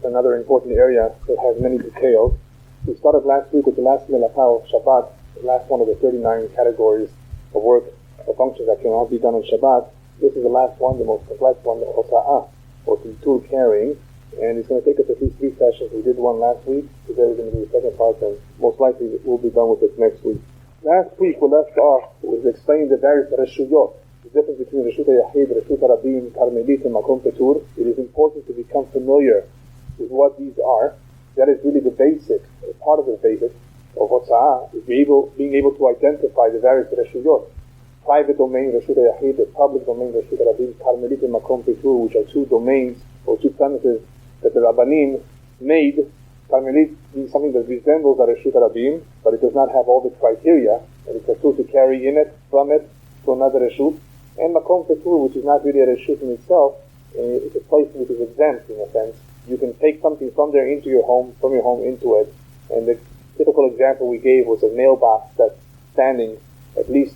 another important area that has many details. We started last week with the last melachah of Shabbat, the last one of the 39 categories of work or functions that cannot be done on Shabbat. This is the last one, the most complex one, the hosa'ah, or tool carrying. And it's going to take us at least 3 sessions. We did one last week. Today we're going to do the second part, and most likely we'll be done with it next week. Last week we left off with explaining the various reshuyot, the difference between Reshut HaYachid, Reshut HaRabim, Karmelit, and Makom Ketur. It is important to become familiar with what these are. That is really the basic, part of the basic of Hotza'ah, is being able to identify the various reshuyot. Private domain, Reshut HaYachid, the public domain, Reshut HaRabim, Karmelit, and Makom Ketur, which are 2 domains or 2 premises that the Rabbanim made. Karmelit means something that resembles a Reshut HaRabim, but it does not have all the criteria, and it's a tool to carry in it, from it, to another Reshut. And Makom Ketur, which is not really a Reshut in itself, it's a place which is exempt in a sense. You can take something from there into your home, from your home into it. And the typical example we gave was a mailbox that's standing at least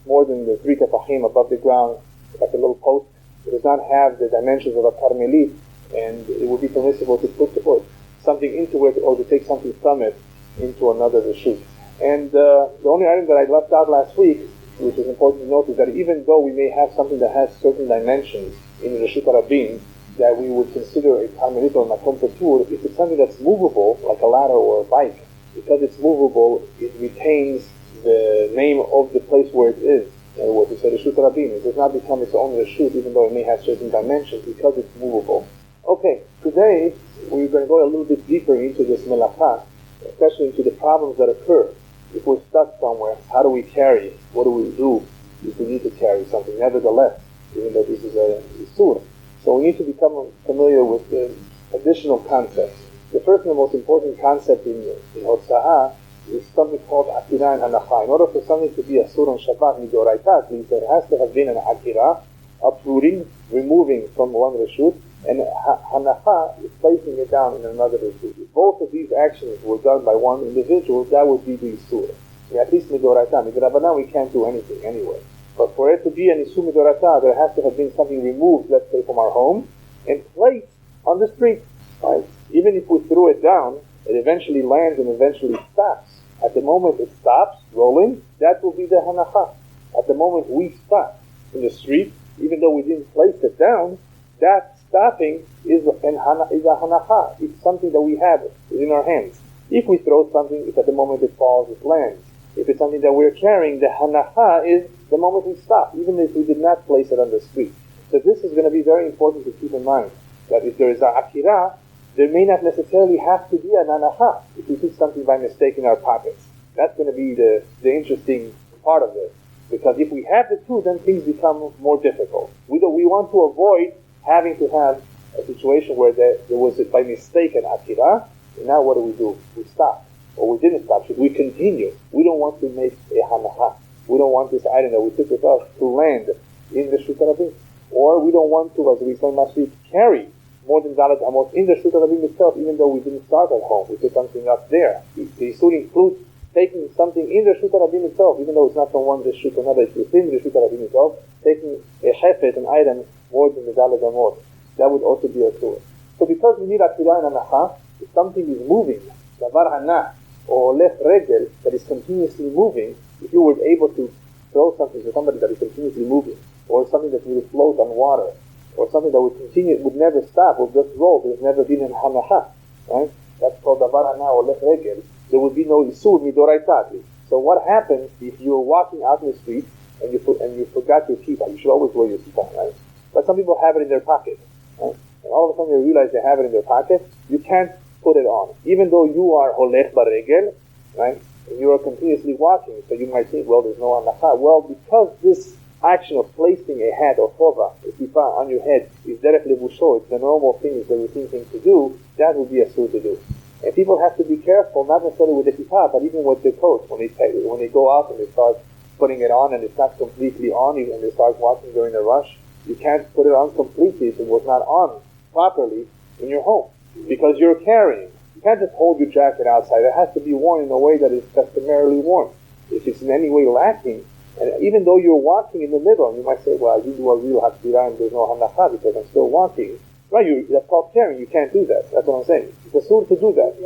more than the 3 tefachim above the ground, like a little post. It does not have the dimensions of a Karmelit, and it would be permissible to put something into it or to take something from it into another Reshut. And the only item that I left out last week, which is important to note, is that even though we may have something that has certain dimensions in Reshut HaRabim that we would consider a Karmelit or Makom Ketur, if it's something that's movable, like a ladder or a bike, because it's movable, it retains the name of the place where it is. In other words, it's a Reshut HaRabim. It does not become its own Reshut, even though it may have certain dimensions, because it's movable. Okay, today we're going to go a little bit deeper into this melachah, especially into the problems that occur. If we're stuck somewhere, how do we carry? What do we do if we need to carry something? Nevertheless, even though this is a Isur. So we need to become familiar with the additional concepts. The first and the most important concept in Hotza'ah is something called Akira and Hanacha. In order for something to be Asur on Shabbat, Midoraita, at least, there has to have been an Akira, uprooting, removing from one Reshut, and Hanacha is placing it down in another Reshut. If both of these actions were done by one individual, that would be the Isur. At least Midoraita. Midoraita, we can't do anything anyway. But for it to be an Isur Midoraita, there has to have been something removed, let's say, from our home, and placed on the street. Right? Even if we threw it down, it eventually lands and eventually stops. At the moment it stops rolling, that will be the Hanacha. At the moment we stop in the street, even though we didn't place it down, that stopping is a Hanacha. It's something that we have in our hands. If we throw something, if at the moment it falls, it lands. If it's something that we're carrying, the Hanacha is the moment we stop, even if we did not place it on the street. So this is going to be very important to keep in mind, that if there is an Akira, there may not necessarily have to be an Hanacha if we put something by mistake in our pockets. That's going to be the interesting part of this. Because if we have the two, then things become more difficult. We want to avoid having to have a situation where there was by mistake an Akira, and now what do? We stop. Or we didn't stop. Should we continue? We don't want to make a Hanacha. We don't want this item that we took with us to land in the Reshut HaRabim. Or we don't want to, as we said last week, carry more than Dalet Amot in the Reshut HaRabim itself, even though we didn't start at home. We took something up there. The Isur includes taking something in the Reshut HaRabim itself, even though it's not from one Reshut to another, it's within the Reshut HaRabim itself, taking a chefet, an item, more than the Dalet Amot. That would also be a Isur. So because we need Akira and Hanacha, if something is moving, Davar Hanach, or Lech Regel, that is continuously moving, if you were able to throw something to somebody that is continuously moving, or something that will float on water, or something that would never stop, would just roll, there's never been an Hanacha, right? That's called Davar Hanach or Lech Regel. There would be no Isur Midoraita. So what happens if you're walking out in the street and you forgot your kippah? You should always wear your kippah, right? But some people have it in their pocket, right? And all of a sudden they realize they have it in their pocket. You can't put it on, even though you are Holech Baregel, right? And you are continuously walking, so you might think, well, there's no Hanacha. Well, because this action of placing a hat or chova, a kippah on your head, is derech levusho, it's the normal thing, it's the routine thing to do, that would be Asur to do. And people have to be careful, not necessarily with the kippah, but even with the coat. When they go out and they start putting it on and it's not completely on, and they start walking during the rush, you can't put it on completely if it was not on properly in your home. Because you're carrying. You can't just hold your jacket outside. It has to be worn in a way that is customarily worn. If it's in any way lacking, and even though you're walking in the middle, and you might say, well, I do a real Hakira and there's no Hanacha because I'm still walking. Right, that's called carrying. You can't do that. That's what I'm saying. It's a suit to do that.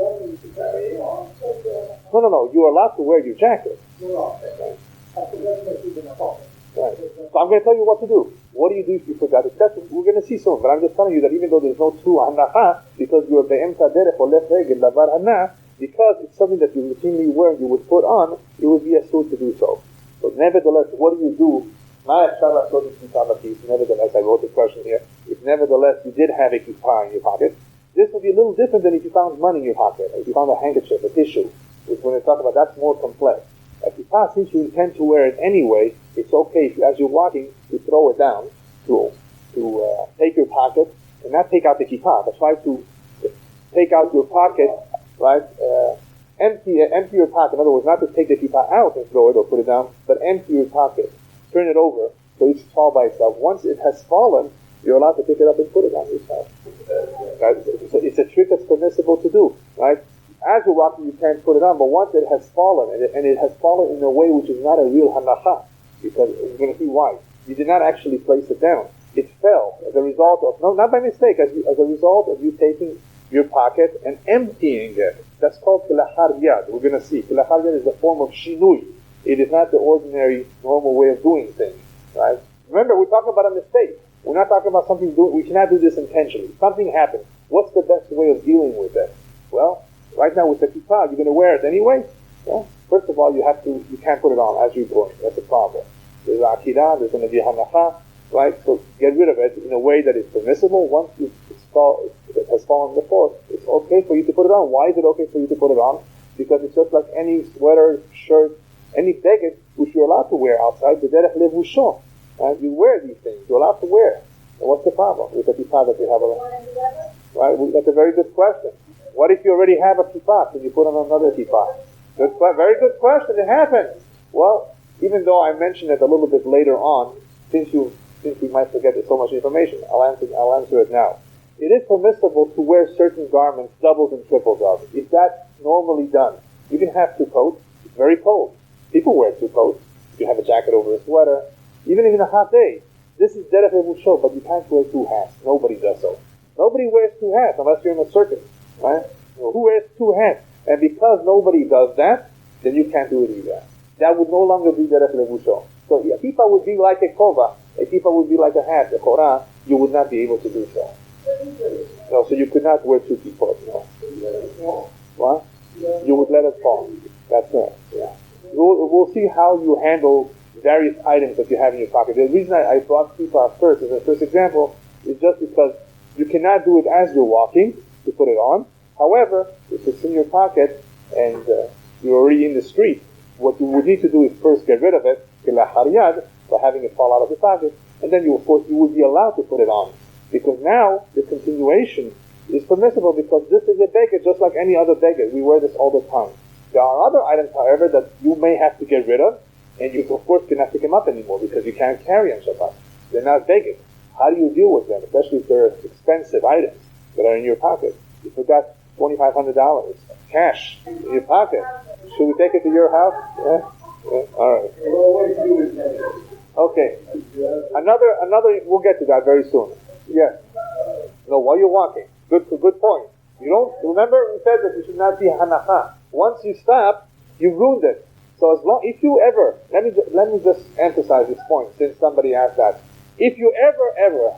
No. You're allowed to wear your jacket. Right. So I'm going to tell you what to do. What do you do if you forgot it? We're going to see soon, but I'm just telling you that even though there's no true hanacha, because you're be'emta derech or left regel lavar hana, because it's something that you routinely wear and you would put on, it would be a suit to do so. But nevertheless, what do you do? Nevertheless, I wrote the question here. If nevertheless you did have a kippah in your pocket, this would be a little different than if you found money in your pocket, or if you found a handkerchief, a tissue, which when we talk about, that's more complex. A kippah, since you intend to wear it anyway, it's okay if, as you're walking, you throw it down to take your pocket, and not take out the kippah, but try to take out your pocket, right? Empty your pocket. In other words, not to take the kippah out and throw it or put it down, but empty your pocket. Turn it over so it should fall by itself. Once it has fallen, you're allowed to pick it up and put it on yourself. Right? It's a trick that's permissible to do, right? As you're walking, you can't put it on, but once it has fallen, and it has fallen in a way which is not a real hanacha, because we're going to see why. You did not actually place it down. It fell as a result of, no, not by mistake, as a result of you taking your pocket and emptying it. That's called kilachar yad. We're going to see. Kilachar yad is a form of shinui. It is not the ordinary, normal way of doing things, right? Remember, we're talking about a mistake. We're not talking about something, we cannot do this intentionally. Something happened. What's the best way of dealing with it? Well, right now with the kippah, you're going to wear it anyway. Well, first of all, you can't put it on as you're going. That's a problem. There's akidah, there's going to be hanacha, right? So get rid of it in a way that is permissible. Once it has fallen before, it's okay for you to put it on. Why is it okay for you to put it on? Because it's just like any sweater, shirt, any beged which you're allowed to wear outside the derech levusho. Right? You wear these things. You're allowed to wear. And what's the problem with the kippah that you have around? Right? That's a very good question. What if you already have a kippah? Can you put on another kippah? Very good question. It happens. Well, even though I mentioned it a little bit later on, since we might forget so much information, I'll answer it now. It is permissible to wear certain garments, doubles and triples of. If that's normally done, you can have two coats. It's very cold. People wear two coats. You have a jacket over a sweater. Even in a hot day. This is derech levusho, but you can't wear two hats. Nobody does so. Nobody wears two hats unless you're in a circus. Right? Well, who wears two hats? And because nobody does that, then you can't do it either. That would no longer be derech levusho. So a kippah would be like a kova. A kippah would be like a hat, a korah. You would not be able to do so. No, so you could not wear two kippot. No. What? You would let it fall. That's right. Yeah. We'll see how you handle various items that you have in your pocket. The reason I brought kippah first as a first example is just because you cannot do it as you're walking to put it on. However, if it's in your pocket and you're already in the street, what you would need to do is first get rid of it, kilachar yad, by having it fall out of the pocket, and then you would be allowed to put it on. Because now the continuation is permissible because this is a beged just like any other beged. We wear this all the time. There are other items, however, that you may have to get rid of, and you, of course, cannot pick them up anymore because you can't carry on Shabbat. They're not beged. How do you deal with them, especially if they're expensive items that are in your pocket? You forgot $2,500 cash in your pocket. Should we take it to your house? Yeah? All right. Okay. Another. We'll get to that very soon. Yes. No, while you're walking. Good point. You don't remember we said that you should not be hanacha. Once you stop, you've ruined it. So if you ever, let me just emphasize this point since somebody asked that. If you ever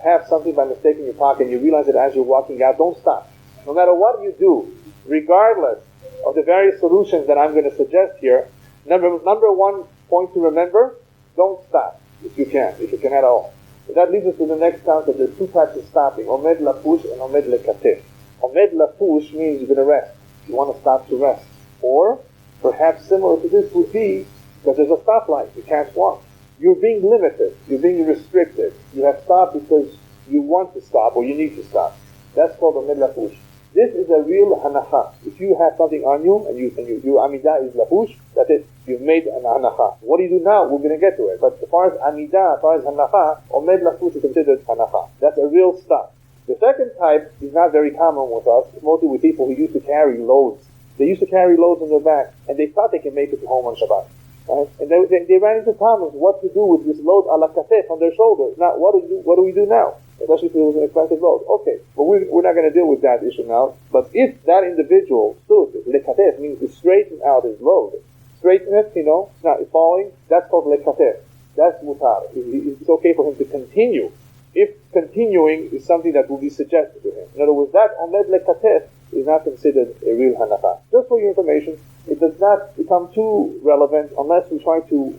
have something by mistake in your pocket and you realize it as you're walking out, don't stop. No matter what you do, regardless of the various solutions that I'm going to suggest here, number one point to remember, don't stop if you can at all. So that leads us to the next concept. There's two types of stopping, omed lapush and omed lekatef. Omed lapush means you're going to rest. You want to stop to rest. Or, perhaps similar to this would be, because there's a stoplight, you can't walk. You're being limited, you're being restricted. You have stopped because you want to stop or you need to stop. That's called omed lapush. This is a real hanacha. If you have something on you and you amidah is lapush, that's it. You've made an hanacha. What do you do now? We're going to get to it. But as far as amidah, as far as hanacha, omed lapush is considered hanacha. That's a real stop. The second type is not very common with us. It's mostly with people who used to carry loads. They used to carry loads on their back, and they thought they can make it to home on Shabbat. Right? And they ran into problems what to do with this load ala katef on their shoulders. Now, what do we do now? especially if it was an expensive load. Okay, but we're not going to deal with that issue now. But if that individual stood, lekateh means to straighten out his load, straighten it, it's not falling, that's called lekateh. That's mutar. It's okay for him to continue. If continuing is something that will be suggested to him. In other words, that omed lekateh is not considered a real hanacha. Just for your information, it does not become too relevant unless we try to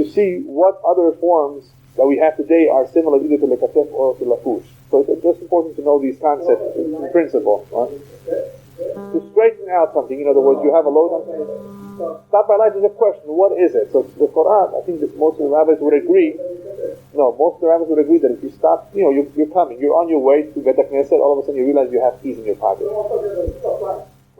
see what other forms that we have today are similar either to lekateh or to lafush. So it's just important to know these concepts in principle. Right? To straighten out something, in other words, you have a load on stop by light is a question. What is it? So the Quran, I think that most of the rabbis would agree. No, most of the rabbis would agree that if you stop, you're coming, you're on your way to Bet HaKnesset, all of a sudden you realize you have keys in your pocket.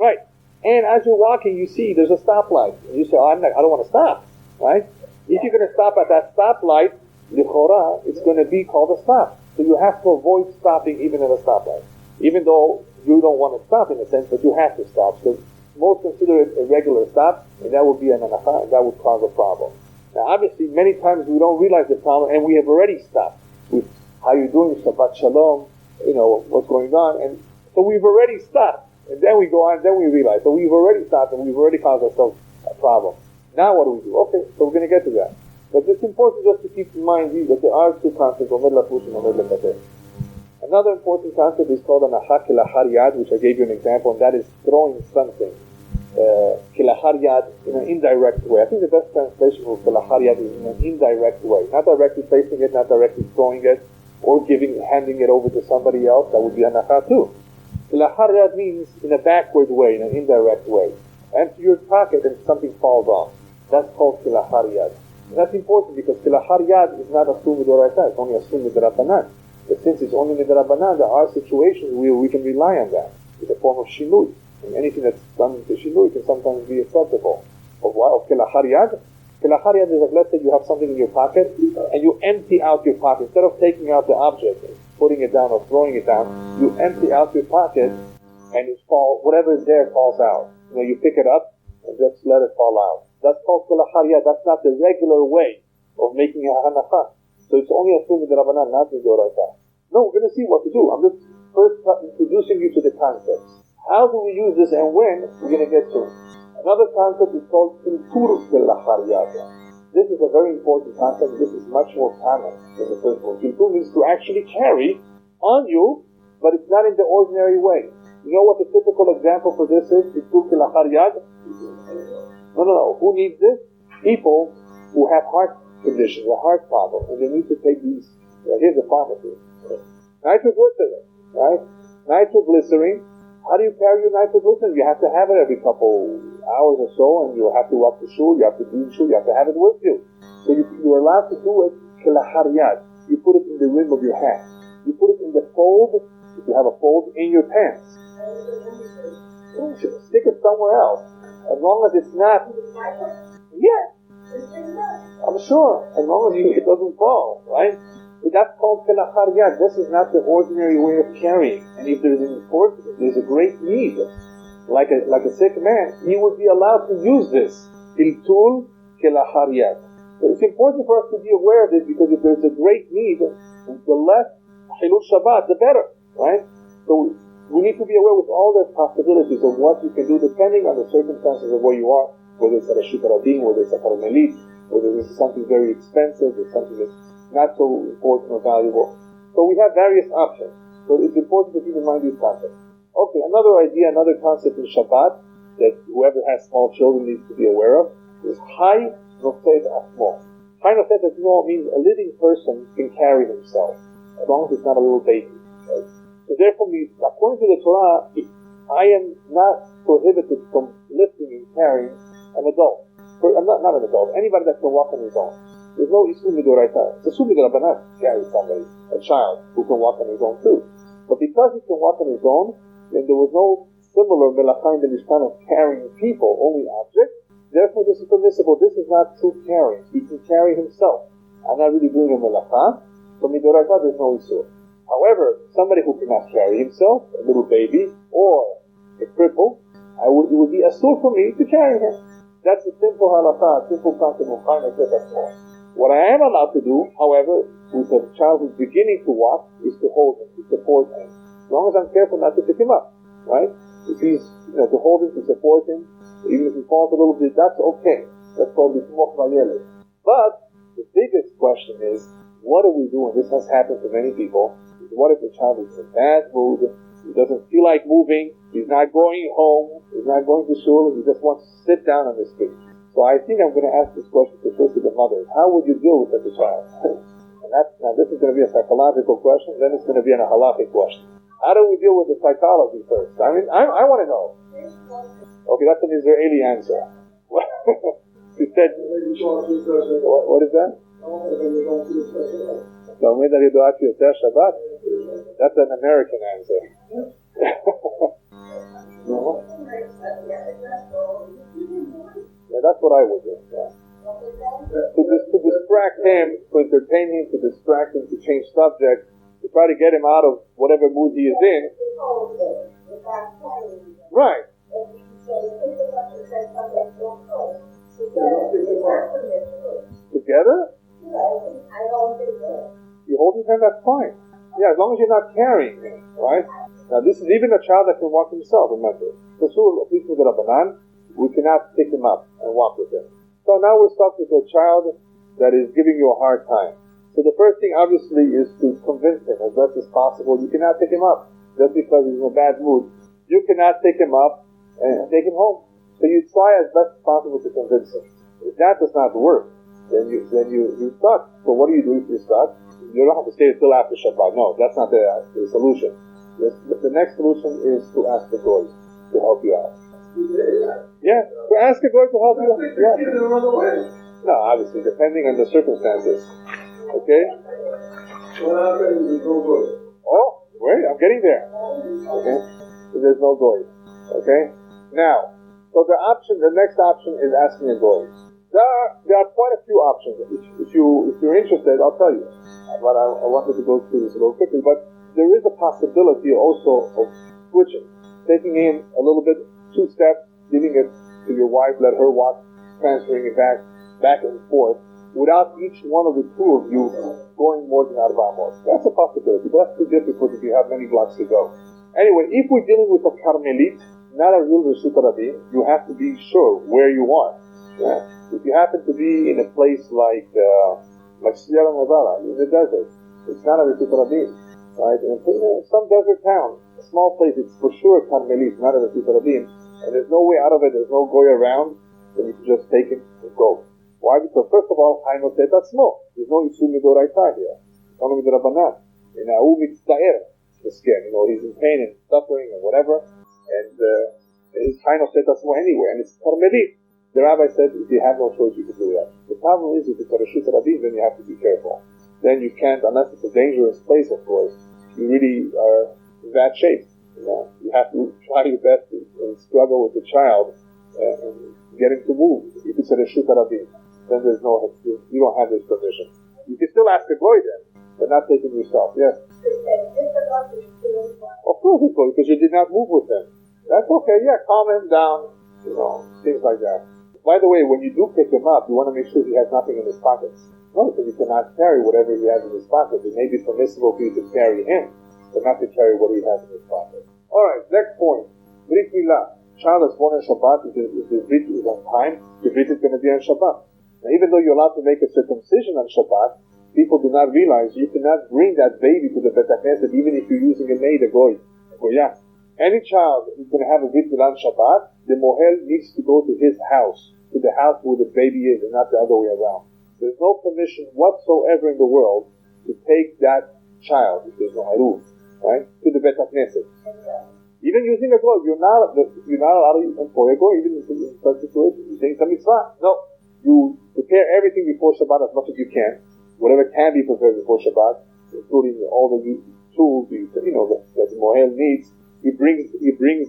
Right. And as you're walking, you see there's a stoplight. And you say, I don't want to stop. Right? If you're going to stop at that stoplight, l'chora, it's going to be called a stop. So you have to avoid stopping even at a stoplight. Even though you don't want to stop in a sense, but you have to stop. So most consider it a regular stop, and that would be an anacha, and that would cause a problem. Now, obviously, many times we don't realize the problem, and we have already stopped. How you doing? Shabbat shalom. What's going on, and so we've already stopped, and then we go on, and then we realize. So we've already stopped, and we've already caused ourselves a problem. Now, what do we do? Okay, so we're going to get to that. But it's important just to keep in mind that there are two concepts: omed lafush and omed lekateh. Another important concept is called anacha kilahar yad, which I gave you an example, and that is throwing something. Kilahar yad in an indirect way. I think the best translation for kilahar yad is in an indirect way. Not directly placing it, not directly throwing it, or handing it over to somebody else. That would be anacha too. Kilahar yad means in a backward way, in an indirect way. Empty your pocket and something falls off. That's called kilahar yad. And that's important because kilahar yad is not assumed midoraita, it's only assumed midrabanan. But since it's only midrabanan, there are situations where we can rely on that. It's a form of shinui. And anything that's done into shinui can sometimes be acceptable. Of kilahar yad? Kilahar yad is like, let's say you have something in your pocket, and you empty out your pocket. Instead of taking out the object and putting it down or throwing it down, you empty out your pocket, and whatever is there falls out. You pick it up, and just let it fall out. That's called kilahar yad. That's not the regular way of making a hanacha. So it's only assumed the Rabbanan, not the Doraita. No, we're going to see what to do. I'm just first introducing you to the concepts. How do we use this and when? We're going to get to it. Another concept is called Intur Kilahar Yad. This is a very important concept. This is much more common than the first one. Intur means to actually carry on you, but it's not in the ordinary way. You know what the typical example for this is? Intur Kilahar Yad? No. Who needs this? People who have heart conditions, a heart problem, and they need to take these. Here's the pharmacy. Nitroglycerin, right? Nitroglycerin. How do you carry your nitroglycerin? You have to have it every couple hours or so, and you have to walk to shul, you have to do shul, you have to have it with you. So you're allowed to do it kilahar yad. You put it in the rim of your hat. You put it in the fold, if you have a fold, in your pants. Stick it somewhere else. As long as it's not... Yeah. I'm sure, as long as it doesn't fall, right? That's called kilahar yad. This is not the ordinary way of carrying. And if there's a great need, like a sick man, he would be allowed to use this. Iltul kilahar yad. So it's important for us to be aware of this because if there's a great need, the less hilul Shabbat, the better, right? So we need to be aware with all the possibilities of what you can do depending on the circumstances of where you are. Whether it's a Rashid Radim, whether it's a Karmelit, whether it's something very expensive, or something that's not so important or valuable. So we have various options. So it's important to keep in mind these concepts. Okay, another idea, another concept in Shabbat that whoever has small children needs to be aware of is Chai Nosed Asmo. Chai Nosed Asmo means a living person can carry himself, as long as it's not a little baby. Right? So therefore, according to the Torah, I am not prohibited from lifting and carrying an adult. Not an adult, anybody that can walk on his own. There's no Isur Midoraita. It's Isur Midorabanan to carry somebody, a child, who can walk on his own too. But because he can walk on his own, then there was no similar melacha in the Mishkan of carrying people, only objects. Therefore, this is permissible. This is not true carrying. He can carry himself. I'm not really doing a melacha. So Midoraita, there's no Isur. However, somebody who cannot carry himself, a little baby, or a cripple, it would be Asur for me to carry him. That's a simple halakha, a simple concept of Chai Nosed Asmo. What I am allowed to do, however, with a child who's beginning to walk is to hold him, to support him. As long as I'm careful not to pick him up, right? If he's, to hold him, to support him, even if he falls a little bit, that's okay. That's called Litmoch Vayeled. But the biggest question is, what do we do? And this has happened to many people. What if the child is in a bad mood? He doesn't feel like moving. He's not going home. He's not going to school. He just wants to sit down on the street. So I think I'm going to ask this question to first to the mother. How would you deal with such a child? Now this is going to be a psychological question. Then it's going to be a halachic question. How do we deal with the psychology first? I mean, I want to know. Okay, that's an Israeli answer. She said, what is that? Shabbat? That's an American answer. No? Yeah, that's what I would do. Yeah. To distract him, to entertain him, to distract him, to change subject, to try to get him out of whatever mood he is in. Right. Together? You hold his hand, that's fine. Yeah, as long as you're not carrying him, right? Now this is even a child that can walk himself, remember. We cannot pick him up and walk with him. So now we're stuck with a child that is giving you a hard time. So the first thing obviously is to convince him as best as possible. You cannot pick him up just because he's in a bad mood. You cannot pick him up and take him home. So you try as best as possible to convince him. If that does not work, then you're stuck. So what do you do if you're stuck? You don't have to stay until after Shabbat. No, that's not the solution. The next solution is to ask the goy to help you out. Yeah, to ask a goy to help you out. Yeah. No, obviously, depending on the circumstances. Okay? Oh, wait, I'm getting there. Okay? So there's no goy. Okay? Now, so the next option is asking a goy. There are quite a few options. If you're interested, I'll tell you. But I wanted to go through this a little quickly. But there is a possibility also of switching, taking in a little bit, 2 steps, giving it to your wife, let her walk, transferring it back and forth, without each one of the two of you going more than 4 more. That's a possibility, but that's too difficult if you have many blocks to go. Anyway, if we're dealing with a Carmelit, not a real Reshut Rabim, you have to be sure where you are. Yeah? If you happen to be in a place like Sierra Nevada, in the desert, it's not a Reshut Rabim, right? And some desert town, a small place, it's for sure a Carmelit, not a Reshut Rabim, and there's no way out of it, there's no goy around, then you can just take it and go. Why? Because first of all, there's no Isur Midoraita here. It's only Midorabanan. In A'u Mitztaer, he's in pain and suffering and whatever, and it's anywhere, and it's Carmelit. The rabbi said, if you have no choice, you can do that. The problem is, if it's a Reshut Rabim, then you have to be careful. Then you can't, unless it's a dangerous place, of course, you really are in bad shape. You have to try your best and struggle with the child and get him to move. If it's a Reshut Rabim, then there's you don't have this permission. You can still ask a goy then, but not take him yourself. Yes? Of course it's goy, because you did not move with him. That's okay, yeah, calm him down, things like that. By the way, when you do pick him up, you want to make sure he has nothing in his pockets. No, because you cannot carry whatever he has in his pocket. It may be permissible for you to carry him, but not to carry what he has in his pocket. Alright, next point. Brit Milah. Child is born on Shabbat. If the Brit is on time, the Brit is going to be on Shabbat. Now, even though you're allowed to make a circumcision on Shabbat, people do not realize you cannot bring that baby to the Bet HaKnesset even if you're using a maid, a goy. Yeah. Any child who's going to have a Brit Milah on Shabbat, the mohel needs to go to his house, to the house where the baby is, and not the other way around. There's no permission whatsoever in the world to take that child, if there's no haruv, right, to the Bet HaKnesset. Even using a goy, you're not allowed to employ a goy, even in such situations. You're saying some mitzvah. No. You prepare everything before Shabbat as much as you can, whatever can be prepared before Shabbat, including all the tools that the mohel needs. He brings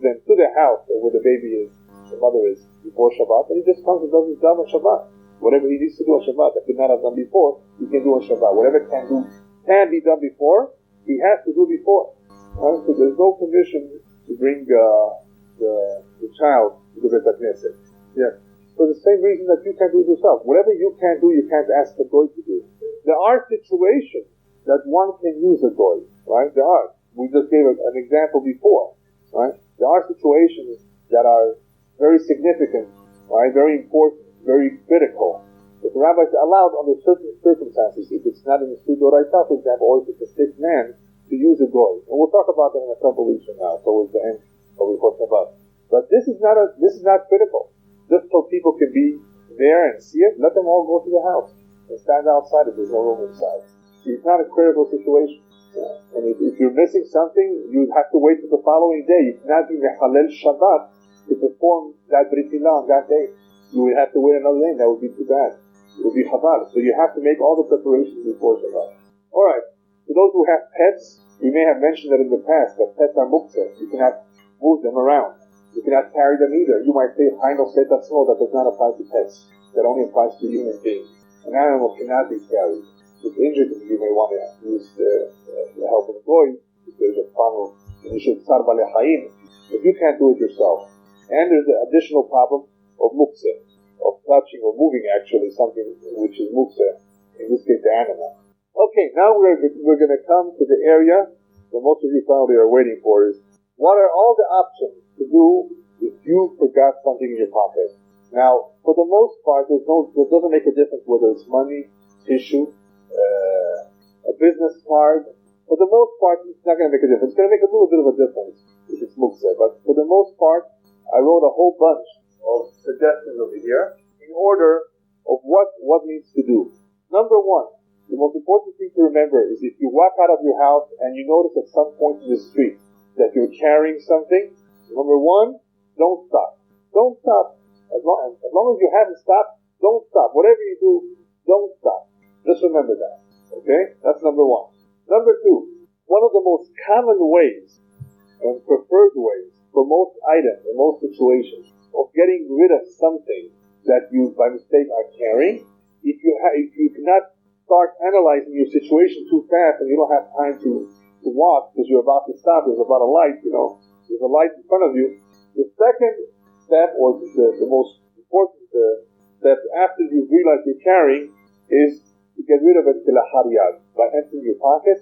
them to the house where the baby is, the mother is, before Shabbat, and he just comes and does his job on Shabbat. Whatever he needs to do on Shabbat that could not have done before, he can do on Shabbat. Whatever can be done before, he has to do before. Right? So there's no permission to bring the child to the Bet HaKnesset. Yeah. For the same reason that you can't do it yourself. Whatever you can do, you can't ask the goy to do. There are situations that one can use a goy, right? There are. We just gave an example before, right? There are situations that are very significant, right? Very important, very critical. If the rabbis allowed under certain circumstances, if it's not in the Sudoraita, for example, or if it's a sick man, to use a goy. And we'll talk about that in a couple weeks from now, towards the end of the Shabbat. But this is not critical. Just so people can be there and see it, let them all go to the house and stand outside if there's no room inside. It's not a critical situation. And if you're missing something, you have to wait till the following day. You cannot be mechalel Shabbat to perform that Brit Milah on that day. You would have to wait another day, and that would be too bad. It would be Chabad. So you have to make all the preparations before Shabbat. Alright, for those who have pets, we may have mentioned that in the past, that pets are muktzah. You cannot move them around. You cannot carry them either. You might say, Haino Seta Smol, that does not apply to pets. That only applies to human beings. An animal cannot be carried. If injured, you may want to use the help of a goy. If there's a problem, you should tzar balechaim. If you can't do it yourself. And there's the additional problem of muktzah, of touching or moving actually something which is muktzah, in this case the animal. Okay, now we're going to come to the area that most of you probably are waiting for, is what are all the options to do if you forgot something in your pocket? Now, for the most part, it doesn't make a difference whether it's money, tissue, a business card. For the most part, it's not going to make a difference. It's going to make a little bit of a difference if it's muktzah, but for the most part, I wrote a whole bunch of suggestions over here in order of what needs to do. Number one, the most important thing to remember is if you walk out of your house and you notice at some point in the street that you're carrying something, number one, don't stop. Don't stop. As long as you haven't stopped, don't stop. Whatever you do, don't stop. Just remember that. Okay? That's number one. Number two, one of the most common ways and preferred ways for most items in most situations of getting rid of something that you by mistake are carrying, if you cannot start analyzing your situation too fast and you don't have time to walk because you're about to stop, there's about a light, there's a light in front of you. The second step, or the most important step after you realize you're carrying, is to get rid of it by emptying your pocket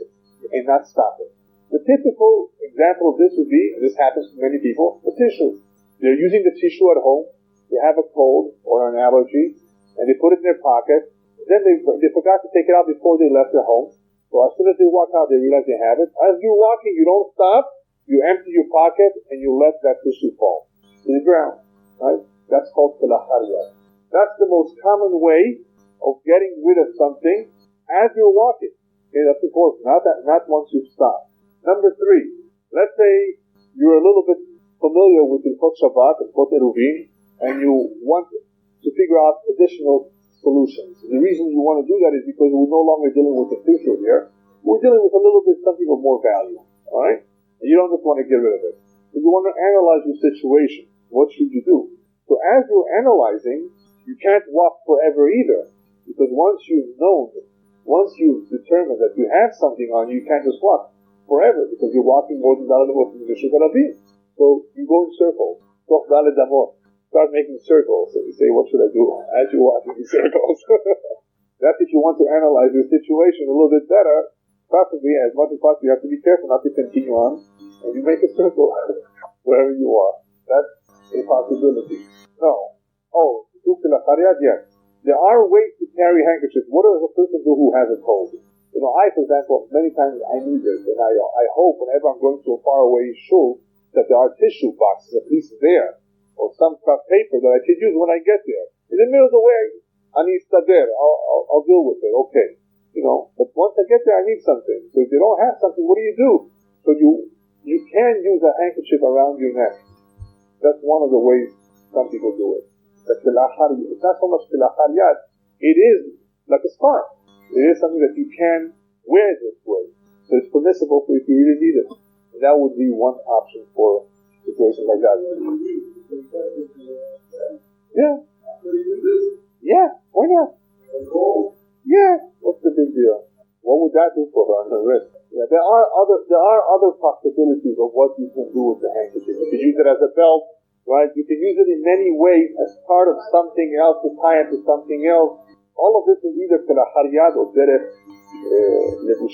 and not stopping. The typical example of this would be, and this happens to many people, the tissue. They're using the tissue at home, they have a cold or an allergy, and they put it in their pocket, then they forgot to take it out before they left their home. So as soon as they walk out, they realize they have it. As you're walking, you don't stop, you empty your pocket, and you let that tissue fall to the ground. Right? That's called telachariyat. That's the most common way of getting rid of something as you're walking. Okay, that's important. Not once you stop. Number three, let's say you're a little bit familiar with Hilchot Shabbat and Hilchot Eruvin, and you want to figure out additional solutions. The reason you want to do that is because we're no longer dealing with the tissue here. We're dealing with a little bit something of more value. All right? And you don't just want to get rid of it. But you want to analyze your situation. What should you do? So as you're analyzing, you can't walk forever either. Because once you've determined that you have something on you, you can't just walk forever because you're walking more than what the should be. So you go in circles. Start making circles. And you say, what should I do? As you're walking in circles. That's if you want to analyze your situation a little bit better. Possibly, as much as possible, you have to be careful not to continue on. And you make a circle wherever you are. That's a possibility. No. Oh, yes. There are ways to carry handkerchiefs. What does a person do who has a cold? I, for example, many times I need this, and I hope whenever I'm going to a faraway shul that there are tissue boxes at least there, or some cut paper that I can use when I get there. In the middle of the way, I need stader. I'll deal with it. Okay, But once I get there, I need something. So if you don't have something, what do? So you can use a handkerchief around your neck. That's one of the ways some people do it. It's not so much tilachariyat. It is like a scarf. It is something that you can wear this way. So it's permissible if you really need it. And that would be one option for situations like that. Yeah. Yeah, why not? Yeah, what's the big deal? What would that do for her on her wrist? Yeah, there are other possibilities of what you can do with the handkerchief. You can use it as a belt, right? You can use it in many ways as part of something else, to tie it to something else. All of this is either telachariyat or derech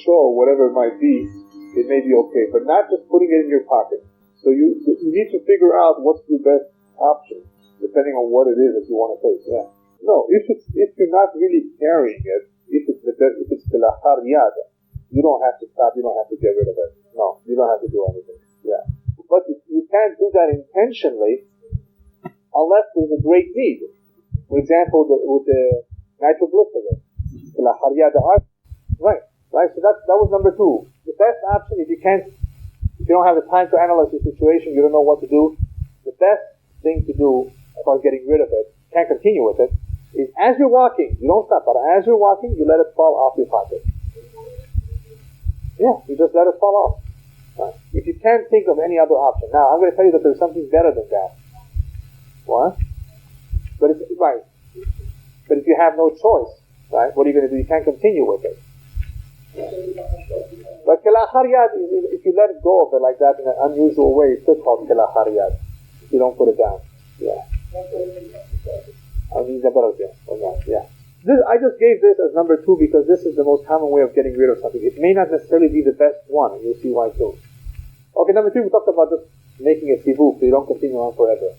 or whatever it might be, it may be okay, but not just putting it in your pocket. So you need to figure out what's the best option, depending on what it is that you want to take. Yeah. No, if you're not really carrying it, if it's telachar yad, you don't have to stop. You don't have to get rid of it. No, you don't have to do anything. Yeah. But you can't do that intentionally unless there's a great need. For example, with the nitroglycerin, telachar yad, right. So that was number 2. The best option, if you don't have the time to analyze the situation, you don't know what to do, the best thing to do as far as getting rid of it, can't continue with it, is as you're walking, you don't stop, but as you're walking, you let it fall off your pocket. Yeah, you just let it fall off. Right. If you can't think of any other option. Now, I'm going to tell you that there's something better than that. What? But it's, right. But if you have no choice, right, what are you going to do? You can't continue with it. But kelachar yad, if you let it go of it like that in an unusual way, it's still called kelachar yad. If you don't put it down. Yeah. Yeah. I just gave this as number 2 because this is the most common way of getting rid of something. It may not necessarily be the best one, and you'll see why too. Okay, number 3, we talked about just making a sivuk so you don't continue on forever.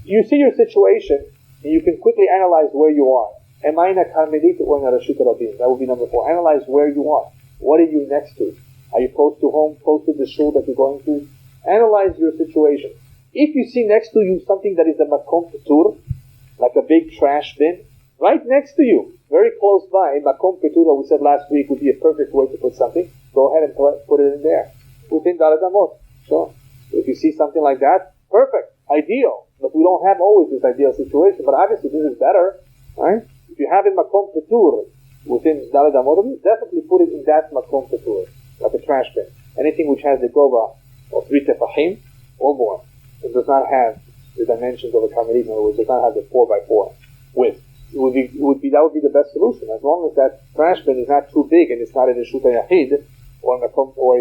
You see your situation, and you can quickly analyze where you are. Am I in a karmelit or in a rashut rabin? That would be number 4. Analyze where you are. What are you next to? Are you close to home, close to the shul that you're going to? Analyze your situation. If you see next to you something that is a makom petur, like a big trash bin, right next to you, very close by, makom petur, we said last week, would be a perfect way to put something. Go ahead and put it in there. Within Daled Amot. Sure. If you see something like that, perfect. Ideal. But we don't have always this ideal situation. But obviously this is better. Right? If you have a makom petur within Daled Amot, definitely put it in that makom petur, like a trash bin. Anything which has the gova of 3 tefachim or more. It does not have the dimensions of a karmelit, in other words, it does not have the 4x4 width. That would be the best solution, as long as that trash bin is not too big and it's not in a shuta yachid or a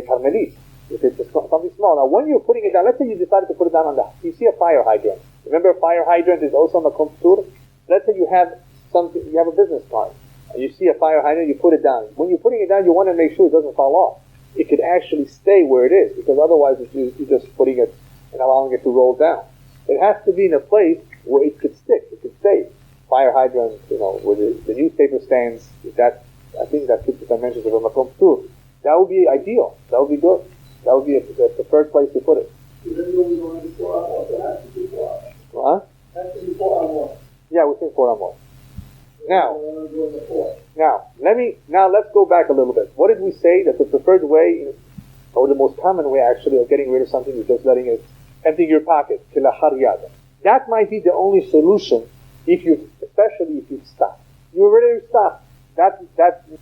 karmelit. If it's something small. Now, when you're putting it down, let's say you decided to put it down on you see a fire hydrant. Remember, a fire hydrant is also makom petur. Let's say you have a business card, and you see a fire hydrant, you put it down. When you're putting it down, you want to make sure it doesn't fall off. It could actually stay where it is, because otherwise you're just putting it and allowing it to roll down. It has to be in a place where it could stick, it could stay. Fire hydrant, where the newspaper stands, I think that fits the dimensions of a makom petur. That would be ideal. That would be good. That would be the preferred place to put it. What? Yeah, within 4 amot. Now let's go back a little bit. What did we say? That the preferred way, or the most common way actually of getting rid of something is just letting it empty your pocket. Kelachar yad. That might be the only solution especially if you've stopped. You already stopped. That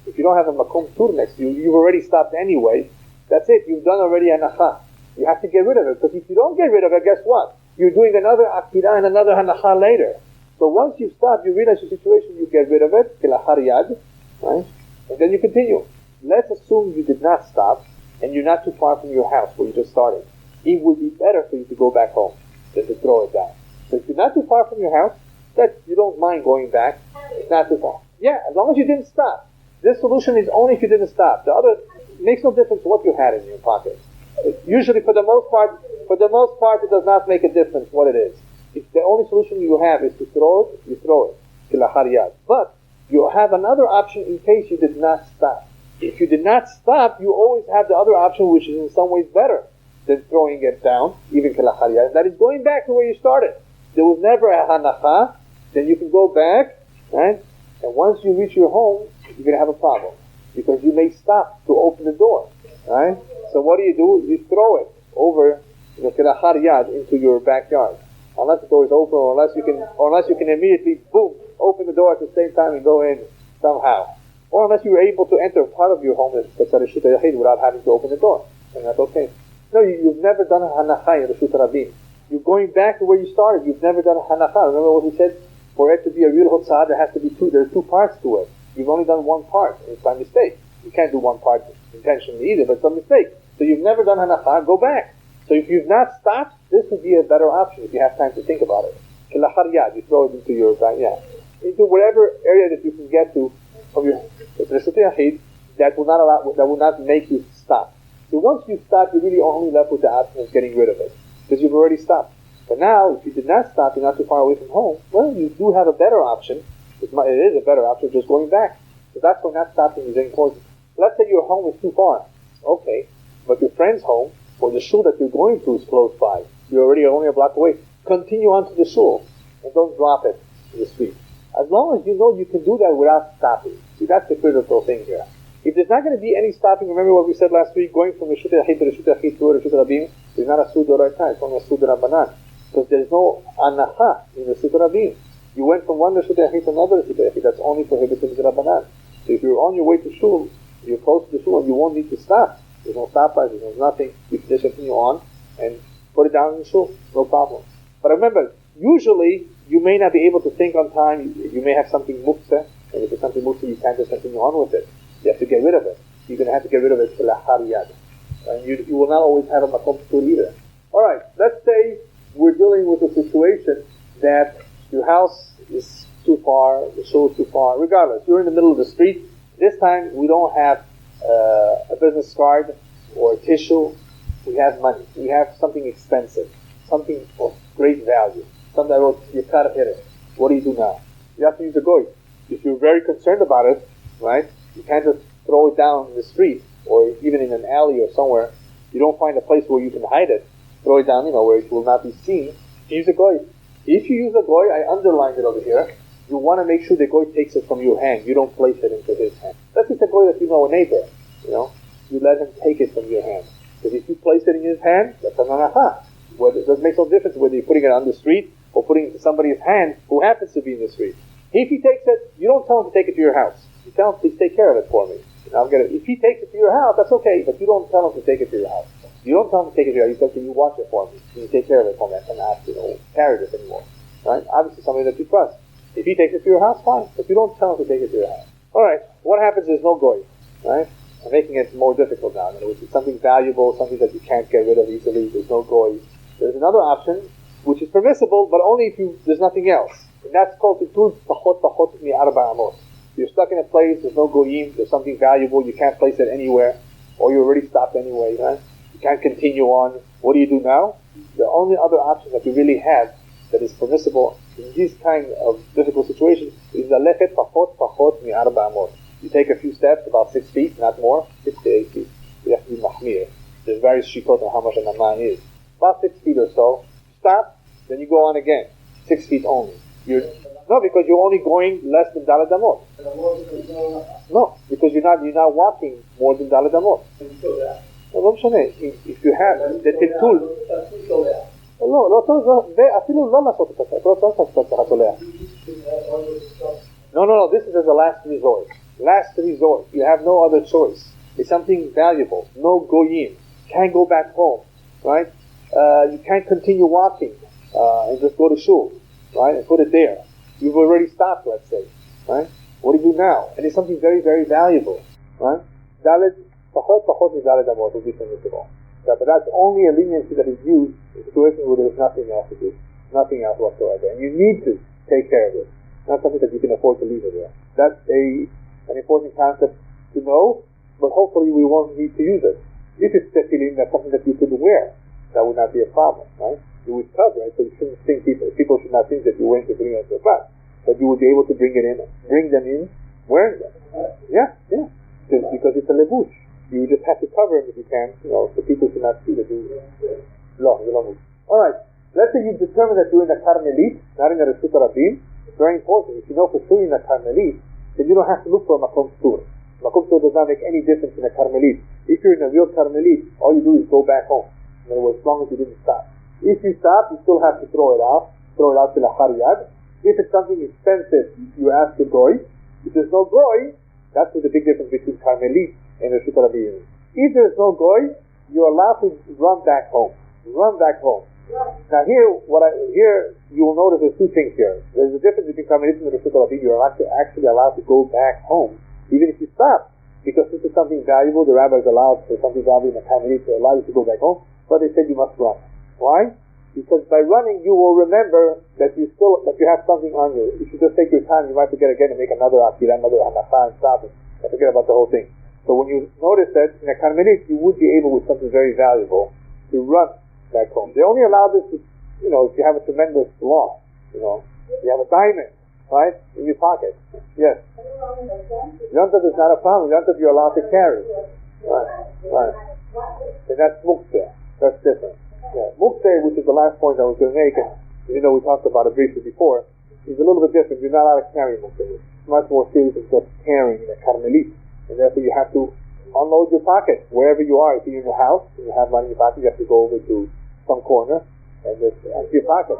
if you don't have a makom petur next to you, you've already stopped anyway. That's it. You've done already hanacha. You have to get rid of it, because if you don't get rid of it, guess what? You're doing another akira and another hanacha later. So once you stop, you realize the situation, you get rid of it, kelachar yad, right? And then you continue. Let's assume you did not stop, and you're not too far from your house where you just started. It would be better for you to go back home than to throw it down. So if you're not too far from your house, that you don't mind going back. It's not too far. Yeah, as long as you didn't stop. This solution is only if you didn't stop. The other makes no difference what you had in your pocket. Usually, for the most part, it does not make a difference what it is. If the only solution you have is to throw it, you throw it. Kelachar yad. But you have another option in case you did not stop. If you did not stop, you always have the other option, which is in some ways better than throwing it down, even kelachar yad. That is going back to where you started. There was never a hanacha. Then you can go back, right? And once you reach your home, you're going to have a problem, because you may stop to open the door, right? So what do? You throw it over kelachar yad into your backyard, unless the door is open, or unless you can immediately boom open the door at the same time and go in somehow, or unless you were able to enter part of your home that's a reshut yachid without having to open the door, and that's okay. No, you've never done a hanacha in reshut rabin. You're going back to where you started. You've never done a hanacha. Remember what he said? For it to be a real hotzah, there has to be there are 2 parts to it. You've only done one part, and it's by mistake. You can't do one part intentionally either, but it's a mistake. So you've never done hanacha, go back. So if you've not stopped, this would be a better option if you have time to think about it. Kelachar yad, you throw it into your into whatever area that you can get to from your Reshut Yachid that will not make you stop. So once you stop, you're really only left with the option of getting rid of it, because you've already stopped. But now, if you did not stop, you're not too far away from home, well, you do have a better option. It is a better option, just going back. So that's why not stopping is important. Let's say your home is too far. Okay, but your friend's home, or the shul that you're going to is close by. You're already only a block away. Continue on to the shul, and don't drop it in the street. As long as you know you can do that without stopping. See, that's the critical thing here. If there's not going to be any stopping, remember what we said last week, going from Reshut Yachid to Reshut Yachid to Reshut Rabim is not a Sud D'Oraita, it's only a Sud Rabbanan. Because there's no anacha in the Reshut Rabim. You went from one Reshut Yachid to another Reshut Yachid, that's only prohibited in the Rabbanan. So if you're on your way to shul, you're close to the shul, and you won't need to stop. There's no stoplight, there's nothing. You can just continue on and put it down in the shul, no problem. But remember, usually you may not be able to think on time. You may have something muktzeh, and if it's something muktzeh, you can't just continue on with it. You have to get rid of it. You're going to have to get rid of it lahar yad. And you will not always have a makom ptur either. Alright, let's say we're dealing with a situation that your house is too far, the shul is too far. Regardless, you're in the middle of the street. This time we don't have a business card or a tissue. We have money. We have something expensive, something of great value. Something that wrote, you can't hit it. What do you do now? You have to use a goy. If you're very concerned about it, right, you can't just throw it down in the street or even in an alley or somewhere. You don't find a place where you can hide it. Throw it down, where it will not be seen. Use a goy. If you use a goy, I underlined it over here, you want to make sure the goy takes it from your hand. You don't place it into his hand. That's just a goy that you know a neighbor, You let him take it from your hand. Because if you place it in his hand, that's an anaha. It doesn't make no difference whether you're putting it on the street or putting it in somebody's hand who happens to be in the street. If he takes it, you don't tell him to take it to your house. You tell him, please take care of it for me. I'll get it. If he takes it to your house, that's okay, but you don't tell him to take it to your house. You don't tell him to take it to your house. You say, can you watch it for me? Can you take care of it for me? I can't ask you to carry this anymore. Right? Obviously somebody that you trust. If he takes it to your house, fine. But you don't tell him to take it to your house. Alright, what happens is no goy. Right? I'm making it more difficult now. In other words, it's something valuable, something that you can't get rid of easily. There's no goy. There's another option, which is permissible, but only if there's nothing else. And that's called titul pachot mi arba amot. You're stuck in a place, there's no goyim, there's something valuable, you can't place it anywhere, or you already stopped anyway, right? You can't continue on. What do you do now? The only other option that you really have that is permissible in these kind of difficult situations is laleket pachot mi arba amot. You take a few steps, about 6 feet, not more, 6 to 8 feet. You have to be mahmir. There's various shikot on how much an aman is. About 6 feet or so. Stop, then you go on again. 6 feet only. No, because you're only going less than Daled Amot. No, because you're not walking more than Daled Amot. No, if you have the tiltul, no, this is as a last resort. Last resort. You have no other choice. It's something valuable. No goyim. Can't go back home, right? You can't continue walking and just go to shul, right, and put it there. You've already stopped, let's say, right? What do you do now? And it's something very, very valuable, right? Daled, pachot mi daled amot will be permissible. But that's only a leniency that is used in situations where there's nothing else to do, nothing else whatsoever, and you need to take care of it. Not something that you can afford to leave it there. That's an important concept to know, but hopefully we won't need to use it. If it's tefillin, that's something that you could wear. That would not be a problem, right? You would cover it, so you shouldn't think people should not think that you're going to bring it to Shabbat. But you would be able to bring them in, wearing them. Yeah. Because it's a levush. You just have to cover them if you can, so people should not see that you Alright, let's say you've determined that you're in a Carmelit, not in a Reshut Rabim. It's very important. If you know for sure you're in a Carmelit, then you don't have to look for a Makom Ptur. Makom Ptur does not make any difference in a Carmelit. If you're in a real Carmelit, all you do is go back home. In other words, as long as you didn't stop. If you stop, you still have to throw it out to lahar yad. If it's something expensive, you ask the goy. If there's no goy, that's the big difference between Carmelit and Reshut Rabim. If there's no goy, you're allowed to run back home. Now here you will notice there's two things here. There's a difference between Carmelit and Reshut Rabim. You're actually allowed to go back home, even if you stop. Because this is something valuable, the rabbis allowed for something valuable in the Carmelit to allow you to go back home, but they said you must run. Why? Because by running, you will remember that you have something on you. If you just take your time, you might forget again and make another akira, another hanacha, and stop and forget about the whole thing. So when you notice that in a karmelit, you would be able with something very valuable to run back home. They only allow this, if you have a tremendous loss. You have a diamond, right, in your pocket. Yes. Yontav is not a problem. Yontav you're allowed to carry. Right. And that's muktzeh. That's different. Yeah. Muktzeh, which is the last point I was going to make, and we talked about it briefly before, is a little bit different. You're not allowed to carry muktzeh. It's much more serious than just carrying in a karmelit. And therefore you have to unload your pocket wherever you are. If you're in your house and you have money in your pocket, you have to go over to some corner and just empty your pocket.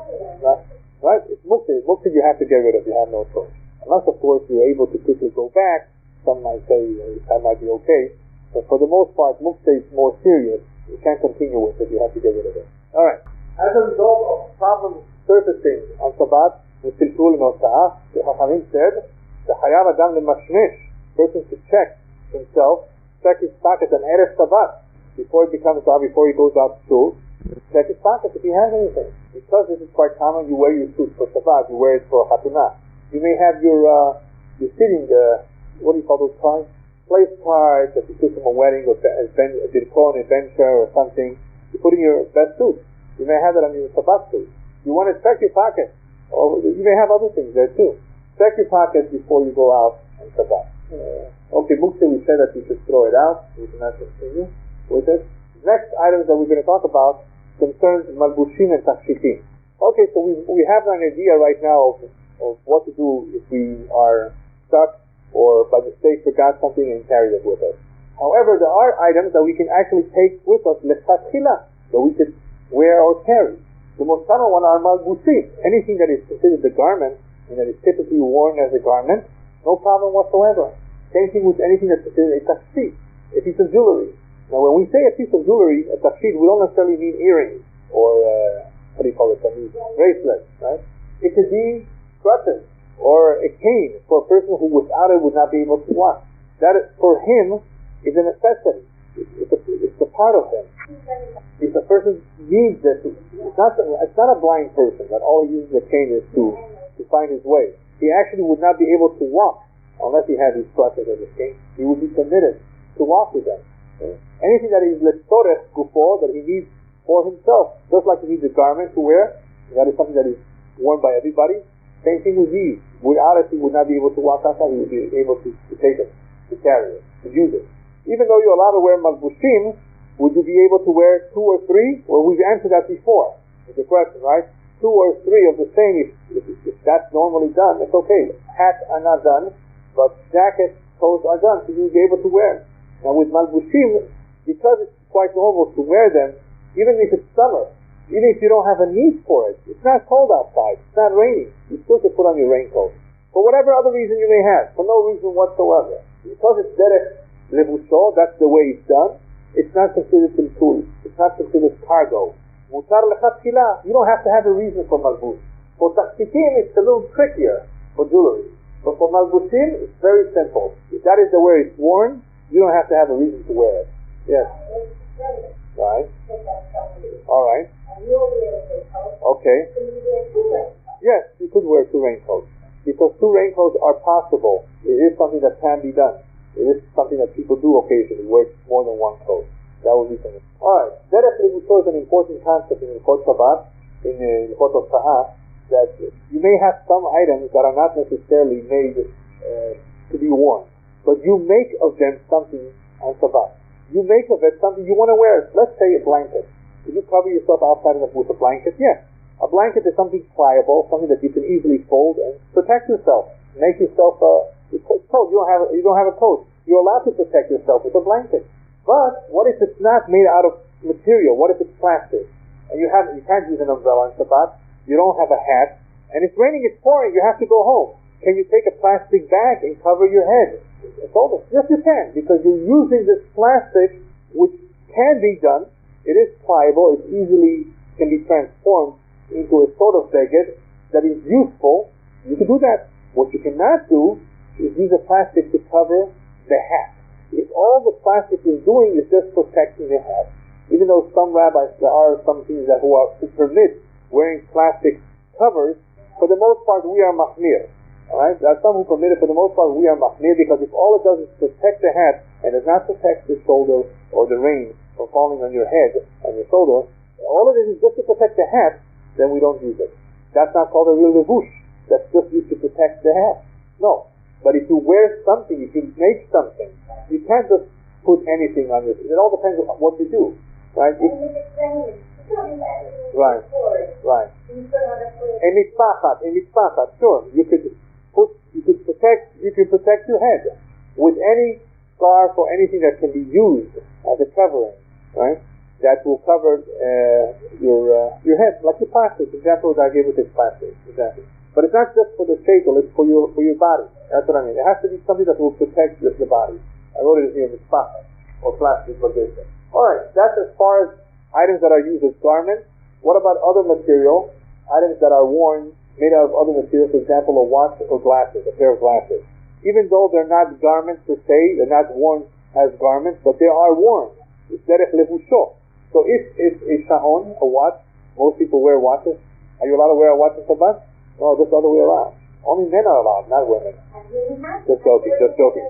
Right? It's muktzeh. Muktzeh you have to get rid of. You have no choice. Unless, of course, you're able to quickly go back. Some might say that might be okay. But for the most part, muktzeh is more serious. You can't continue with it. You have to get rid of it. All right. As a result of problems surfacing on Shabbat with Tiltul and Osa'ah, the Chachamim said, the Chayav Adam Lemashmish, person should check himself, check his pocket on Erev Shabbat, before he goes out to school. Check his pocket if he has anything. Because this is quite common, you wear your suit for Shabbat, you wear it for Chatunah. You may have your sitting, what do you call those cards? Place cards that you took from a wedding, or a dirkon, a venture, or something. You put in your best suit. You may have it on your Shabbat suit. You want to check your pocket. Or you may have other things there too. Check your pocket before you go out on Shabbat. Okay, muktzeh, we said that you should throw it out. We cannot continue with it. Next items that we're going to talk about concerns malbushim and tachshitim. Okay, so we have an idea right now of what to do if we are stuck or by mistake forgot something and carried it with us. However, there are items that we can actually take with us lechatchila, that we could wear or carry. The most common one are malbushim. Anything that is considered a garment and that is typically worn as a garment, no problem whatsoever. Same thing with anything that's considered a tachshit, a piece of jewelry. Now, when we say a piece of jewelry, a tachshit, we don't necessarily mean earrings or bracelets, right? It could be crutches or a cane for a person who without it would not be able to walk. That is, for him, is a necessity. It's a part of him. If a person needs it, it's not a blind person that all he uses a cane is to find his way. He actually would not be able to walk unless he had his crutches or his cane. He would be permitted to walk with them. Anything that is letzorech gufo, that he needs for himself, just like he needs a garment to wear, that is something that is worn by everybody. Same thing with these. Without it, he would not be able to walk outside. He would be able to take it, to carry it, to use it. Even though you're allowed to wear malbushim, would you be able to wear 2 or 3? Well, we've answered that before. It's a question, right? 2 or 3 of the same, if that's normally done, it's okay. Hats are not done, but jackets, coats are done, so you'll be able to wear. Now with malbushim, because it's quite normal to wear them, even if it's summer, even if you don't have a need for it, it's not cold outside, it's not raining, you still can put on your raincoat. For whatever other reason you may have, for no reason whatsoever. Because it's derech lebusho, that's the way it's done, it's not considered tiltul, it's not considered cargo. Mutar lechatchila, you don't have to have a reason for malbush. For tachshitim, it's a little trickier for jewelry. But for malbushim, it's very simple. If that is the way it's worn, you don't have to have a reason to wear it. Yes. Right. All right. Okay. Yes, you could wear 2 raincoats. Because 2 raincoats are possible. It is something that can be done. It is something that people do occasionally, wear more than 1 coat. That would be something. All right. Derech lebusho is an important concept in the Hilchot Shabbat, in the Hilchot Osa'ah, that you may have some items that are not necessarily made to be worn, but you make of them something on Shabbat. You make of it something you want to wear. Let's say a blanket. Could you cover yourself outside with a blanket? Yes. A blanket is something pliable, something that you can easily fold and protect yourself. Make yourself coat. You don't have a coat. You're allowed to protect yourself with a blanket. But what if it's not made out of material? What if it's plastic? And you can't use an umbrella on Shabbat. You don't have a hat, and it's raining, it's pouring. You have to go home. Can you take a plastic bag and cover your head? It's over. Yes, you can, because you're using this plastic, which can be done. It is pliable. It easily can be transformed into a sort of beged that is useful. You can do that. What you cannot do is use a plastic to cover the hat. If all the plastic is doing is just protecting the hat, Even though some rabbis, there are some things who permit wearing plastic covers, for the most part we are mahmir. Alright? There are some who permit it, for the most part we are mahmir, because if all it does is protect the hat and does not protect the shoulder or the rain from falling on your head and your shoulder, all it is just to protect the hat, then we don't use it. That's not called a real levush. That's just used to protect the hat. No. But if you wear something, if you make something, you can't just put anything on this. It all depends on what you do. Right? Right. Right. A mitzpachat, sure. You could protect your head with any scarf or anything that can be used as a covering, right? That will cover your head, like the plastic example that I gave with this plastic, exactly. But it's not just for the sheitel, it's for your body. That's what I mean. It has to be something that will protect the body. I wrote it here, mitzpachat, or plastic, what they say. Alright, that's as far as items that are used as garments. What about other material? Items that are worn, made out of other material, for example, a watch or glasses, a pair of glasses. Even though they're not garments per se, they're not worn as garments, but they are worn. It's derech levusho. So if it's a sha'on, a watch, most people wear watches. Are you allowed to wear a watch in Shabbat? No, just the other way around. Only men are allowed, not women. Just joking. Just joking.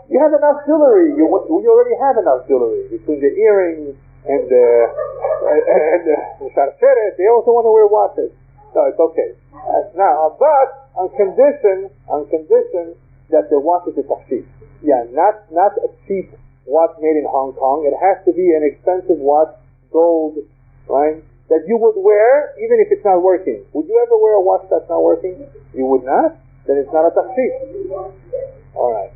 You have enough jewelry. You already have enough jewelry between the earrings and the sharsheret. They also want to wear watches. No, it's okay. Now, but on condition that the watch is a tafsir. Yeah, not a cheap watch made in Hong Kong. It has to be an expensive watch, gold, right? That you would wear even if it's not working. Would you ever wear a watch that's not working? You would not? Then it's not a tafsir. Alright.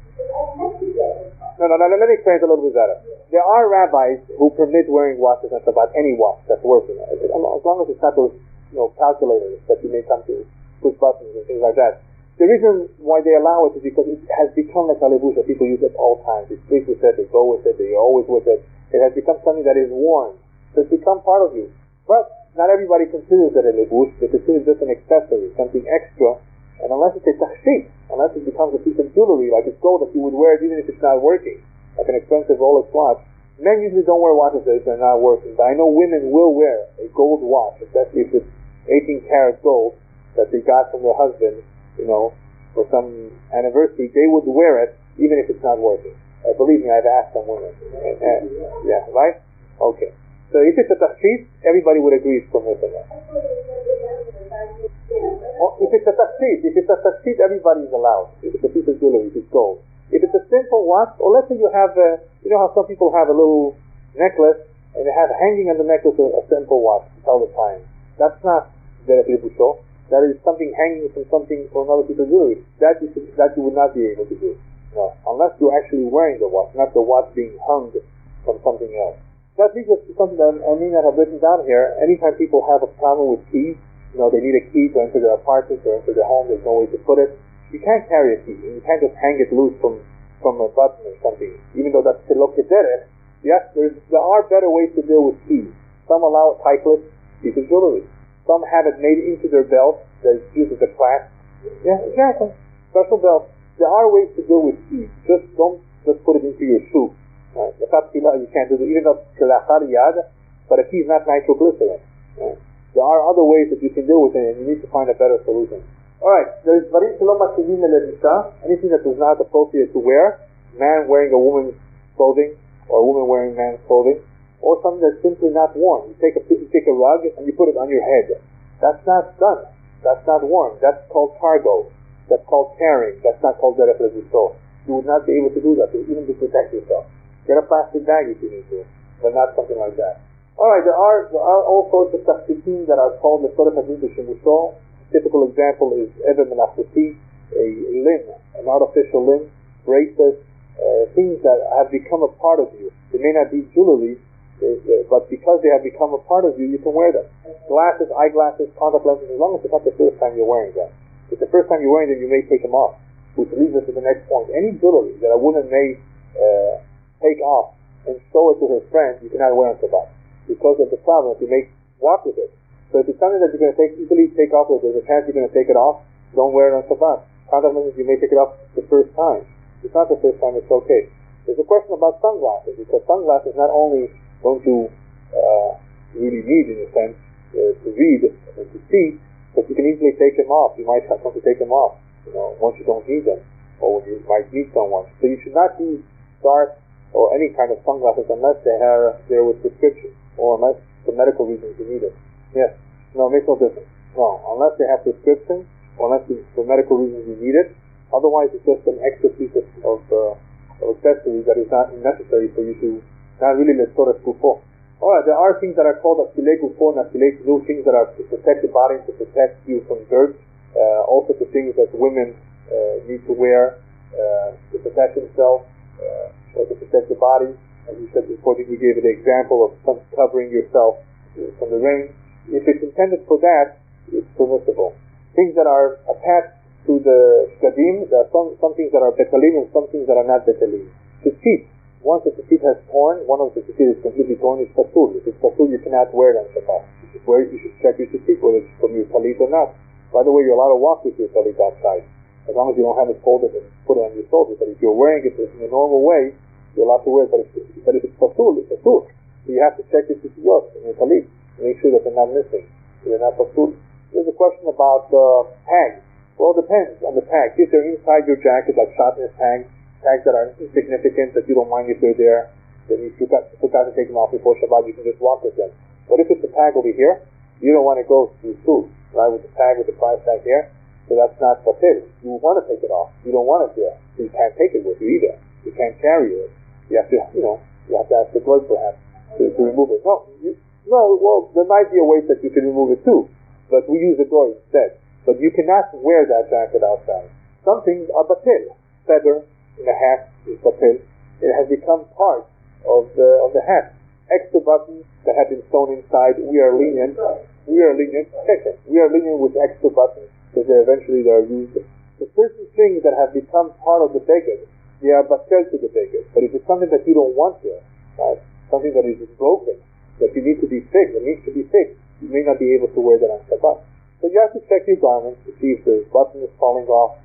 No, let me explain it a little bit better. There are rabbis who permit wearing watches on Shabbat, any watch that's working. As long as it's not those, calculators that you may come to push buttons and things like that. The reason why they allow it is because it has become like a levush that people use at all times. They sleep with it, they go with it, they're always with it. It has become something that is worn. So it's become part of you. But not everybody considers it a levush. They consider it just an accessory, something extra. And unless it's a tachshit, unless it becomes a piece of jewelry, like it's gold that you would wear it even if it's not working, like an expensive Rolex watch. Men usually don't wear watches if they're not working, but I know women will wear a gold watch, especially if it's 18 karat gold that they got from their husband, for some anniversary. They would wear it even if it's not working. Believe me, I've asked some women. Yeah, right? Okay. So if it's a tachshit, everybody would agree it's permissible. If it's a tachshit, everybody is allowed. If it's a piece of jewelry, if it's gold. If it's a simple watch, or let's say you have, how some people have a little necklace, and they have hanging on the necklace a simple watch to tell the time. That's not derech levusho. That is something hanging from something for another piece of jewelry. That you would not be able to do. No, unless you're actually wearing the watch, not the watch being hung from something else. That leads us to something that I have written down here. Anytime people have a problem with keys, they need a key to enter their apartment or enter their home, there's no way to put it. You can't carry a key. You can't just hang it loose from a button or something. Even though that's tilok kederech, yes, there are better ways to deal with keys. Some allow a tight-clip piece of jewelry. Some have it made into their belt that is used as a clasp. Yeah, exactly. Special belt. There are ways to deal with keys. Just don't just put it into your shoe. Right? You can't do it, even though but a key is not nitroglycerin. Right? There are other ways that you can deal with it, and you need to find a better solution. Alright, there is anything that is not appropriate to wear, man wearing a woman's clothing, or a woman wearing man's clothing, or something that's simply not worn. You take a rug and you put it on your head. That's not done. That's not worn. That's called cargo. That's called carrying. That's not called derech levusho. You would not be able to do that, even to protect yourself. Get a plastic bag if you need to, but not something like that. Alright, there are all sorts of tafsitim that are called the Torah Hadid Shemusho. Typical example is Ever Menachuti, a limb, an artificial limb, bracelets, things that have become a part of you. They may not be jewelry, but because they have become a part of you, you can wear them. Glasses, eyeglasses, contact lenses, as long as it's not the first time you're wearing them. If it's the first time you're wearing them, you may take them off, which leads us to the next point. Any jewelry that a woman may take off and show it to her friends, you cannot wear on Shabbat. Because of the problem, if you may walk with it. So if it's something that you're going to easily take off with, there's a chance you're going to take it off, don't wear it on Shabbat. Contact lenses, you may take it off the first time. It's not the first time, it's okay. There's a question about sunglasses, because sunglasses not only don't you really need, in a sense, to read and to see, but you can easily take them off. You might have to take them off, once you don't need them, or when you might meet someone. So you should not use dark or any kind of sunglasses unless they're with prescription, or unless for medical reasons you need it. Yes. No, it makes no difference. No, unless they have prescription, or unless for medical reasons you need it. Otherwise, it's just an extra piece of accessory that is not necessary for you to not really letzorah gufo. Alright, there are things that are called afilei gufo and afilei tzu, things that are to protect the body, to protect you from dirt. Also the things that women need to wear to protect themselves, or to protect the body. As you said before, we gave the example of covering yourself from the rain. If it's intended for that, it's permissible. Things that are attached to the gadim, there are some things that are betalim and some things that are not betalim. Tzitzit, once the tzitzit has torn, one of the tzitzit is completely torn, it's pasul. If it's pasul, you cannot wear it on Shabbat. You should check your tzitzit, whether it's from your talit or not. By the way, you're allowed to walk with your talit outside, as long as you don't have it folded and put it on your shoulders. But if you're wearing it in a normal way, you're allowed to wear it. But if it's pasul, it's pasul. So you have to check your tzitziyot and your talit, make sure that they're not missing, they're not pasul. There's a question about tags. Well, it depends on the tag. If they're inside your jacket, like sharpness tags that are insignificant, that you don't mind if they're there, then you forgot to take them off before Shabbat, you can just walk with them. But if it's a tag over here, you don't want to go to food, right, with the tag, with the price tag here, so that's not patil. You want to take it off. You don't want it there. So you can't take it with you either. You can't carry it. You have to, you have to ask the Lord perhaps to remove it. No, well, there might be a way that you can remove it too, but we use the goy instead. But you cannot wear that jacket outside. Some things are batil. Feather in a hat is batil. It has become part of the hat. Extra buttons that have been sewn inside, we are lenient. We are lenient with extra buttons because eventually they are used. The certain things that have become part of the beged, they are batil to the beged. But if it's something that you don't want there, right, something that is broken, that you need to be fixed, it needs to be fixed, you may not be able to wear that on Shabbat. So you have to check your garments to see if the button is falling off,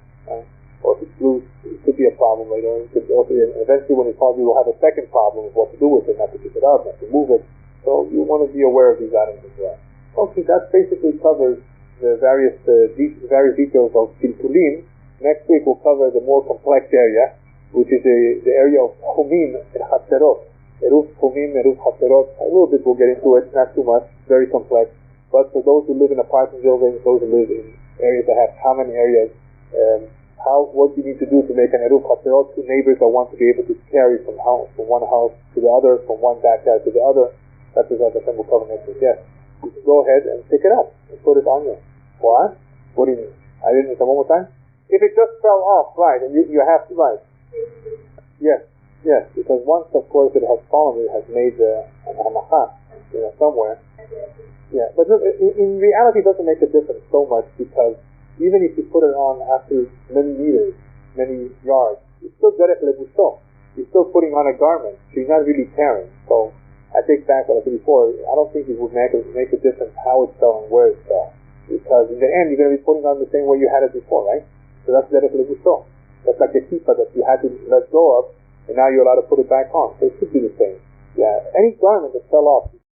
or if it's loose. It could be a problem later. Eventually when it falls, you will have a second problem of what to do with it, not to pick it up, not to move it. So you want to be aware of these items as well. Okay, that basically covers the various details of Kilkulim. Next week we'll cover the more complex area, which is the area of Chumim and Hatzerot. Eruv Chumim, Eruv Hatzerot. A little bit we'll get into it, not too much, very complex. But for those who live in apartment buildings, those who live in areas that have common areas, what you need to do to make an eruv hatzerot, two neighbors that want to be able to carry from one house to the other, from one backyard to the other. That's what the will cover next week. Yes, you can go ahead and pick it up and put it on you. What? What do you mean? I didn't say one more time. If it just fell off, right, and you have to, right? Yes, because once, of course, it has fallen, it has made an hanacha, somewhere. Yeah, but in reality, it doesn't make a difference so much, because even if you put it on after many meters, many yards, it's still derech lebuso. You're still putting on a garment, so you're not really tearing. So I take back what I said before. I don't think it would make a difference how it's fell and where it's fell, because in the end, you're going to be putting on the same way you had it before, right? So that's derech lebuso. That's like the kippah that you had to let go of, and now you're allowed to put it back on. So it should be the same. Yeah, any garment that fell off.